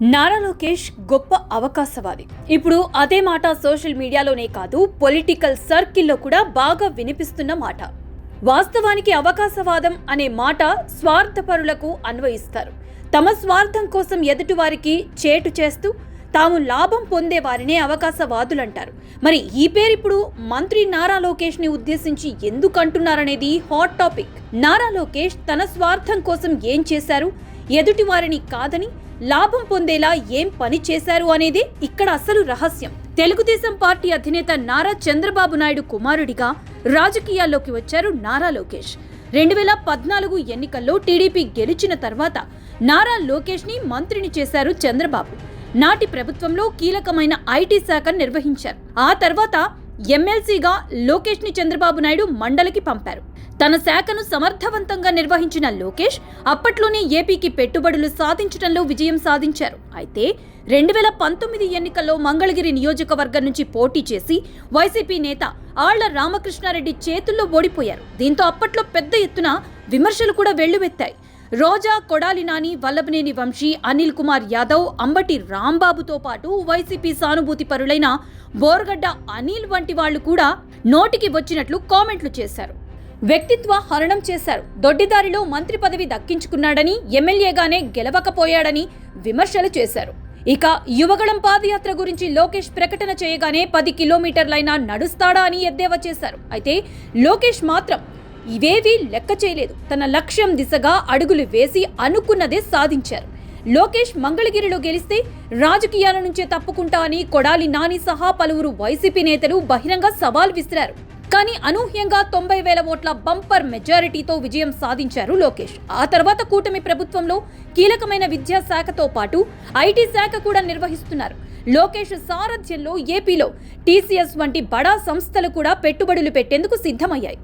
నారా లోకేష్ గొప్ప అవకాశవాది. ఇప్పుడు అదే మాట సోషల్ మీడియాలోనే కాదు, పొలిటికల్ సర్కిల్లో కూడా బాగా వినిపిస్తున్న మాట. వాస్తవానికి అవకాశవాదం అనే మాట స్వార్థపరులకు అన్వయిస్తారు. తమ స్వార్థం కోసం ఎదుటివారికి చేటు చేస్తూ తాము లాభం పొందే వారినే అవకాశవాదులంటారు. మరి ఈ పేరు ఇప్పుడు మంత్రి నారా లోకేష్ ని ఉద్దేశించి ఎందుకు అంటున్నారనేది హాట్ టాపిక్. నారా లోకేష్ తన స్వార్థం కోసం ఏం చేశారు, ఎదుటి వారిని కాదని లాభం పొందేలా ఏం పని చేశారు అనేది ఇక్కడ అసలు రహస్యం. తెలుగుదేశం పార్టీ అధినేత నారా చంద్రబాబు నాయుడు కుమారుడిగా రాజకీయాల్లోకి వచ్చారు నారా లోకేష్. 2014 ఎన్నికల్లో టీడీపీ గెలిచిన తర్వాత నారా లోకేష్ ని మంత్రిని చేశారు చంద్రబాబు. నాటి ప్రభుత్వంలో కీలకమైన ఐటీ శాఖను నిర్వహించారు. ఆ తర్వాత ఎమ్మెల్సీగా లోకేష్ ని చంద్రబాబు నాయుడు మండలికి పంపారు. తన శాఖను సమర్థవంతంగా నిర్వహించిన లోకేష్ అప్పట్లోనే ఏపీకి పెట్టుబడులు సాధించడంలో విజయం సాధించారు. అయితే 2019 ఎన్నికల్లో మంగళగిరి నియోజకవర్గం నుంచి పోటీ చేసి వైసీపీ నేత ఆళ్ల రామకృష్ణారెడ్డి చేతుల్లో ఓడిపోయారు. దీంతో అప్పట్లో పెద్ద ఎత్తున విమర్శలు కూడా వెల్లువెత్తాయి. రోజా, కొడాలి నాని, వల్లభనేని వంశీ, అనిల్ కుమార్ యాదవ్, అంబటి రాంబాబుతో పాటు వైసీపీ సానుభూతి పరులైన బోర్గడ్డ అనిల్ వంటి వాళ్లు కూడా నోటికి వచ్చినట్లు కామెంట్లు చేశారు. వ్యక్తిత్వ హరణం చేశారు. దొడ్డిదారిలో మంత్రి పదవి దక్కించుకున్నాడని, ఎమ్మెల్యేగానే గెలవకపోయాడని విమర్శలు చేశారు. ఇక యువగళం పాదయాత్ర గురించి లోకేష్ ప్రకటన చేయగానే 10 కిలోమీటర్లైనా నడుస్తాడా అని ఎద్దేవా చేశారు. అయితే లోకేష్ మాత్రం ఇవేవీ లెక్క చేయలేదు. తన లక్ష్యం దిశగా అడుగులు వేసి అనుకున్నదే సాధించారు. లోకేష్ మంగళగిరిలో గెలిస్తే రాజకీయాల నుంచే తప్పుకుంటా అని కొడాలి నాని సహా పలువురు వైసీపీ నేతలు బహిరంగ సవాల్ విసిరారు. కానీ అనూహ్యంగా 90,000 ఓట్ల బంపర్ మెజారిటీతో విజయం సాధించారు లోకేష్. ఆ తర్వాత కూటమి ప్రభుత్వంలో కీలకమైన విద్యాశాఖతో పాటు ఐటీ శాఖ కూడా నిర్వహిస్తున్నారు. లోకేష్ సారథ్యంలో ఏపీలో టీసీఎస్ వంటి బడా సంస్థలు కూడా పెట్టుబడులు పెట్టేందుకు సిద్ధమయ్యాయి.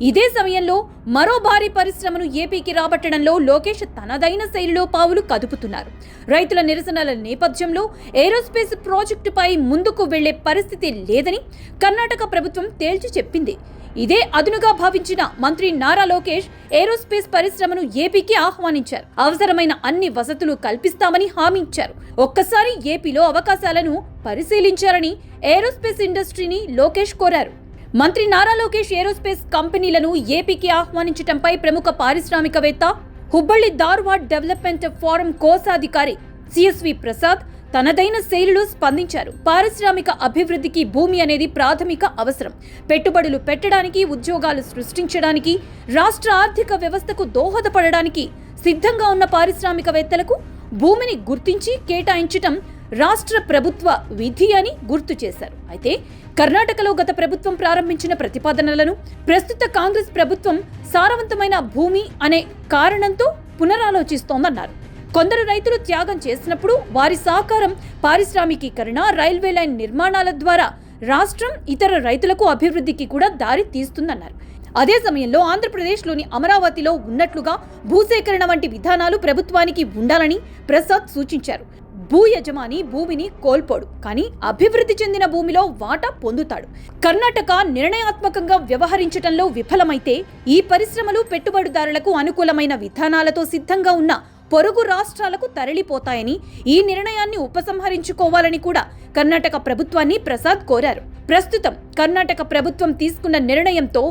ఇదే సమయంలో మరో భారీ పరిశ్రమను ఏపీకి రాబట్టడంలో లోకేష్ తనదైన శైలిలో పావులు కదుపుతున్నారు. రైతుల నిరసనల నేపథ్యంలో ఏరోస్పేస్ ప్రాజెక్టుపై ముందుకు వెళ్లే పరిస్థితి లేదని కర్ణాటక ప్రభుత్వం తేల్చి చెప్పింది. ఇదే అదునుగా భావించిన మంత్రి నారా లోకేష్ ఏరోస్పేస్ పరిశ్రమను ఏపీకి ఆహ్వానించారు. అవసరమైన అన్ని వసతులు కల్పిస్తామని హామీ ఇచ్చారు. ఒక్కసారి ఏపీలో అవకాశాలను పరిశీలించారని ఏరోస్పేస్ ఇండస్ట్రీని లోకేష్ కోరారు. మంత్రి నారా లోకేష్ ఏరోస్పేస్ కంపెనీలను ఏపీకి ఆహ్వానించడంపై ప్రముఖ పారిశ్రామికవేత్త, హుబ్బళ్లి ధార్వాడ్ డెవలప్మెంట్ ఫోరం కోశాధికారి సిఎస్వి ప్రసాద్ తనదైన శైలిలో స్పందించారు. పారిశ్రామిక అభివృద్ధికి భూమి అనేది ప్రాథమిక అవసరం. పెట్టుబడులు పెట్టడానికి, ఉద్యోగాలు సృష్టించడానికి, రాష్ట్ర ఆర్థిక వ్యవస్థకు దోహదపడడానికి సిద్ధంగా ఉన్న పారిశ్రామికవేత్తలకు భూమిని గుర్తించి కేటాయించటం రాష్ట్ర ప్రభుత్వ విధి అని గుర్తు చేశారు. అయితే కర్ణాటకలో గత ప్రభుత్వం ప్రారంభించిన ప్రతిపాదనలను ప్రస్తుత కాంగ్రెస్ ప్రభుత్వం సారవంతమైన భూమి అనే కారణంతో పునరాలోచిస్తోందన్నారు. కొందరు రైతులు త్యాగం చేసినప్పుడు వారి సహకారం పారిశ్రామికీకరణ, రైల్వే లైన్ నిర్మాణాల ద్వారా రాష్ట్రం ఇతర రైతులకు అభివృద్ధికి కూడా దారి తీస్తుందన్నారు. అదే సమయంలో ఆంధ్రప్రదేశ్లోని అమరావతిలో ఉన్నట్లుగా భూసేకరణ వంటి విధానాలు ప్రభుత్వానికి ఉండాలని ప్రసాద్ సూచించారు. భూ యజమాని భూమిని కోల్పోడు, కానీ అభివృద్ధి చెందిన భూమిలో వాటా పొందుతాడు. కర్ణాటక నిర్ణయాత్మకంగా వ్యవహరించడంలో విఫలమైతే ఈ పరిశ్రమలు పెట్టుబడిదారులకు అనుకూలమైన విధానాలతో సిద్ధంగా ఉన్న పొరుగు రాష్ట్రాలకు తరలిపోతాయని, ఈ నిర్ణయాన్ని ఉపసంహరించుకోవాలని కూడా కర్ణాటక ప్రభుత్వాన్ని ప్రసాద్ కోరారు. ప్రస్తుతం కర్ణాటక ప్రభుత్వం తీసుకున్న నిర్ణయంతో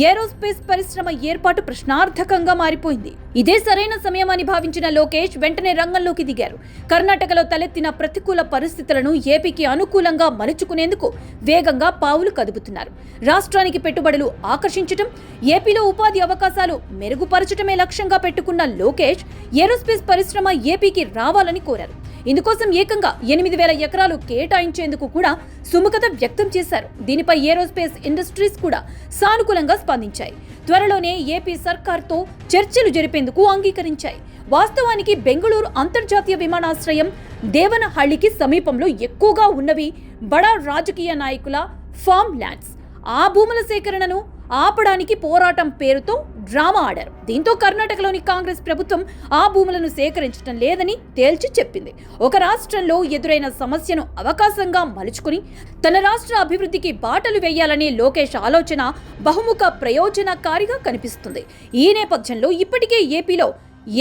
ఏరోస్పేస్ పరిశ్రమ ఏర్పాటు ప్రశ్నార్థకంగా మారిపోయింది. ఇదే సరైన సమయం అని భావించిన లోకేష్ వెంటనే రంగంలోకి దిగారు. కర్ణాటకలో తలెత్తిన ప్రతికూల పరిస్థితులను ఏపీకి అనుకూలంగా మలుచుకునేందుకు వేగంగా పావులు కదుపుతున్నారు. రాష్ట్రానికి పెట్టుబడులు ఆకర్షించడం, ఏపీలో ఉపాధి అవకాశాలు మెరుగుపరచడమే లక్ష్యంగా పెట్టుకున్న లోకేష్ ఏరోస్పేస్ పరిశ్రమ ఏపీకి రావాలని కోరారు. ఇందుకోసం ఏకంగా 8,000 ఎకరాలు కేటాయించేందుకు కూడా సుముఖత వ్యక్తం చేశారు. దీనిపై ఏరోస్పేస్ ఇండస్ట్రీస్ కూడా సానుకూలంగా స్పందించాయి. త్వరలోనే ఏపీ సర్కార్తో చర్చలు జరిపేందుకు అంగీకరించాయి. వాస్తవానికి బెంగళూరు అంతర్జాతీయ విమానాశ్రయం దేవనహళ్లికి సమీపంలో ఎక్కువగా ఉన్నవి బడా రాజకీయ నాయకుల ఫామ్ ల్యాండ్స్. ఆ భూముల సేకరణను ఆపడానికి పోరాటం పేరుతో డ్రామా ఆడారు. దీంతో కర్ణాటకలోని కాంగ్రెస్ ప్రభుత్వం ఆ భూములను సేకరించడం లేదని తేల్చి చెప్పింది. ఒక రాష్ట్రంలో ఎదురైన సమస్యను అవకాశంగా మలుచుకుని తన రాష్ట్ర అభివృద్ధికి బాటలు వేయాలనే లోకేష్ ఆలోచన బహుముఖ ప్రయోజనకారిగా కనిపిస్తుంది. ఈ నేపథ్యంలో ఇప్పటికే ఏపీలో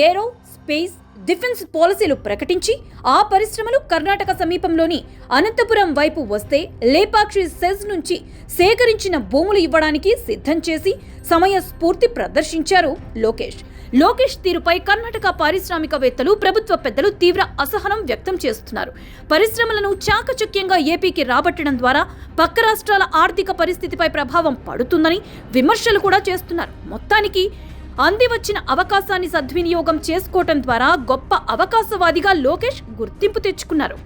ఏరో స్పేస్, డిఫెన్స్ పాలసీలు ప్రకటించి ఆ పరిశ్రమలు కర్ణాటక సమీపంలోని అనంతపురం వైపు వస్తే లేపాక్షి సెజ్ నుంచి సేకరించిన భూములు ఇవ్వడానికి సిద్ధం చేసి సమయస్ఫూర్తి ప్రదర్శించారు లోకేష్. లోకేష్ తీరుపై కర్ణాటక పారిశ్రామికవేత్తలు, ప్రభుత్వ పెద్దలు తీవ్ర అసహనం వ్యక్తం చేస్తున్నారు. పరిశ్రమలను చాకచక్యంగా ఏపీకి రాబట్టడం ద్వారా పక్క రాష్ట్రాల ఆర్థిక పరిస్థితిపై ప్రభావం పడుతుందని విమర్శలు కూడా చేస్తున్నారు. మొత్తానికి అంది వచ్చిన అవకాశాన్ని సద్వినియోగం చేసుకోవటం ద్వారా గొప్ప అవకాశవాదిగా లోకేష్ గుర్తింపు తెచ్చుకున్నారు.